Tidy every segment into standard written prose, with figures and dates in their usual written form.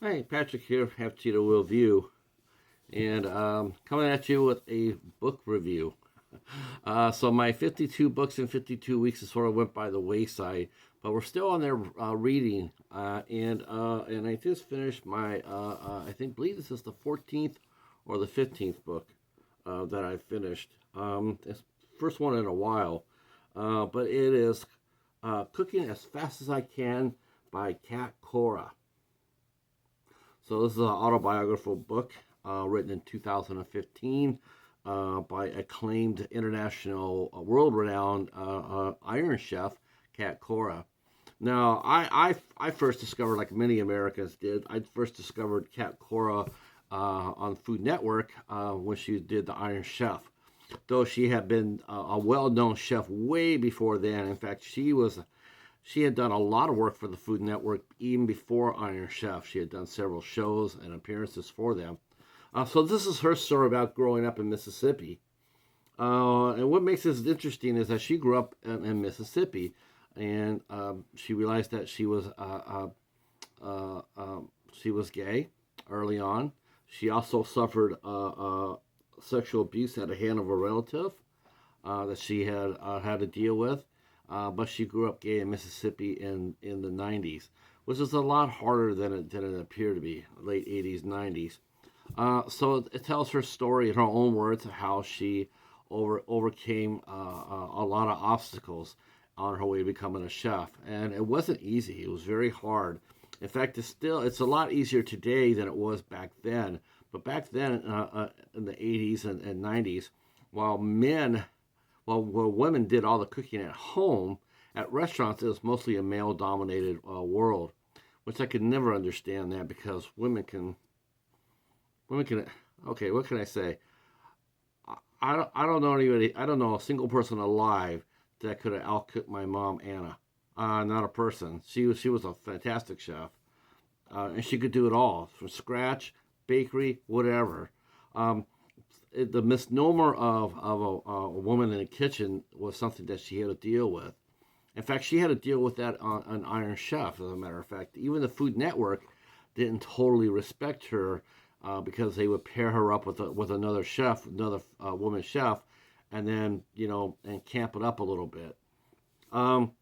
Hey, Patrick here, Half Cheetah Will View, and coming at you with a book review. So my 52 books in 52 weeks has sort of went by the wayside, but we're still on there reading, and I just finished my believe this is the 14th or the 15th book that I finished. It's the first one in a while, but it is Cooking as Fast as I Can by Cat Cora. So this is an autobiographical book written in 2015 by acclaimed international, world-renowned Iron Chef Cat Cora. Now, I first discovered, like many Americans did, I first discovered Cat Cora on Food Network when she did the Iron Chef. Though she had been a well-known chef way before then. In fact, she had done a lot of work for the Food Network even before Iron Chef. She had done several shows and appearances for them. So this is her story about growing up in Mississippi. And what makes this interesting is that she grew up in Mississippi, and she realized that she was gay early on. She also suffered sexual abuse at the hand of a relative that she had to deal with. But she grew up gay in Mississippi in the 90s, which is a lot harder than it appeared to be, late 80s, 90s. So it tells her story in her own words of how she overcame a lot of obstacles on her way to becoming a chef. And it wasn't easy, it was very hard. In fact, it's a lot easier today than it was back then. But back then, in the 80s and 90s, while men while women did all the cooking at home, at restaurants it was mostly a male-dominated world, which I could never understand that because women can. Okay, what can I say? I don't know anybody. I don't know a single person alive that could have outcooked my mom Anna. Not a person. She was a fantastic chef, and she could do it all from scratch, bakery, whatever. Um, the misnomer of a woman in the kitchen was something that she had to deal with. In fact, she had to deal with that on Iron Chef, as a matter of fact. Even the Food Network didn't totally respect her because they would pair her up with another chef, another woman chef, and then, and camp it up a little bit. Um,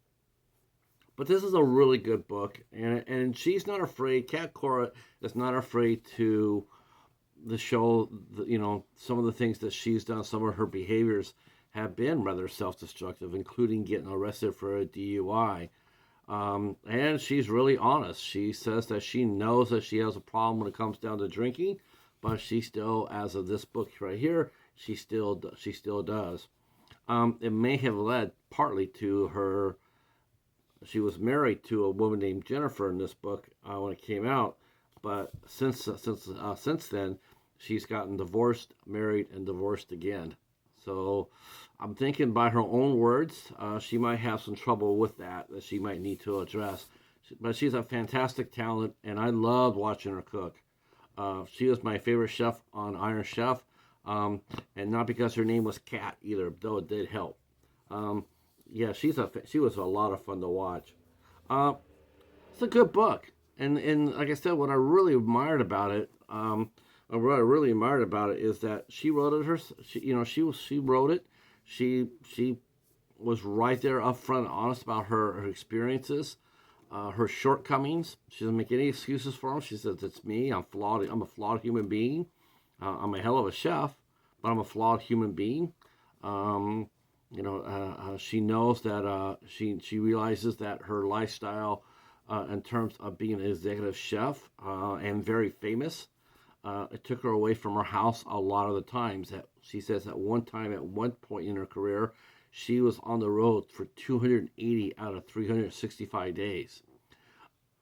but this is a really good book, and she's not afraid. Cat Cora is not afraid to the show, some of the things that she's done, some of her behaviors have been rather self-destructive, including getting arrested for a DUI. And she's really honest. She says that she knows that she has a problem when it comes down to drinking, but she still, as of this book right here, she still does. It may have led partly to her. She was married to a woman named Jennifer in this book when it came out, but since then, she's gotten divorced, married, and divorced again. So I'm thinking by her own words, she might have some trouble with that she might need to address. But she's a fantastic talent, and I loved watching her cook. She was my favorite chef on Iron Chef, and not because her name was Cat either, though it did help. Um, yeah, she was a lot of fun to watch. Uh, it's a good book, and like I said, what I really admired about it, what I really admired about it is that she wrote it her, she wrote it, she was right there up front, and honest about her experiences, her shortcomings. She doesn't make any excuses for them. She says it's me. I'm flawed. I'm a flawed human being. I'm a hell of a chef, but I'm a flawed human being. Um, she knows that she realizes that her lifestyle, in terms of being an executive chef and very famous, it took her away from her house a lot of the times. That she says at one time, at one point in her career, she was on the road for 280 out of 365 days.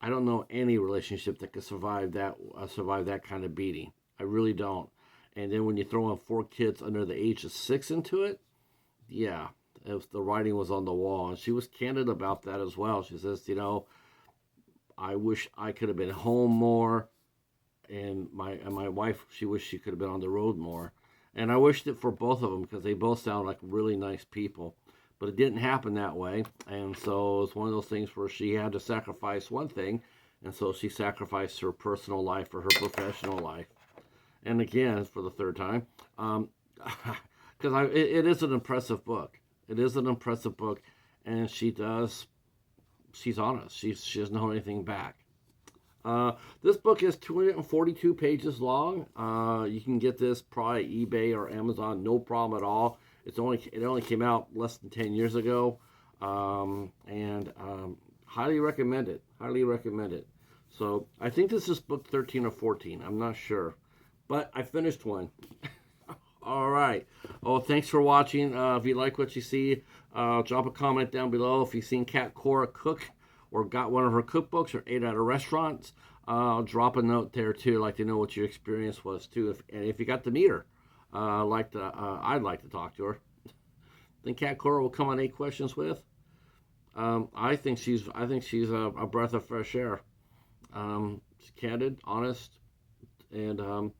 I don't know any relationship that could survive that kind of beating. I really don't. And then when you throw in four kids under the age of 6 into it, yeah, the writing was on the wall, and she was candid about that as well. She says, I wish I could have been home more, and my wife, she wished she could have been on the road more, and I wished it for both of them because they both sound like really nice people, but it didn't happen that way, and so it's one of those things where she had to sacrifice one thing and so she sacrificed her personal life for her professional life. And again, for the third time, because it is an impressive book. It is an impressive book, and she's honest. She doesn't hold anything back. This book is 242 pages long. You can get this probably eBay or Amazon, no problem at all. It only came out less than 10 years ago, and highly recommend it. Highly recommend it. So I think this is book 13 or 14. I'm not sure, but I finished one. All right. Oh, thanks for watching. If you like what you see, drop a comment down below. If you've seen Cat Cora cook or got one of her cookbooks or ate at a restaurant, drop a note there too. I'd like to know what your experience was too. And if you got to meet her, I'd like to talk to her. Think Cat Cora will come on 8 Questions with. I think she's a breath of fresh air. She's candid, honest, and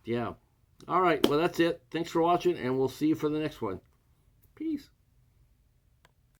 yeah. All right, well, that's it. Thanks for watching, and we'll see you for the next one. Peace.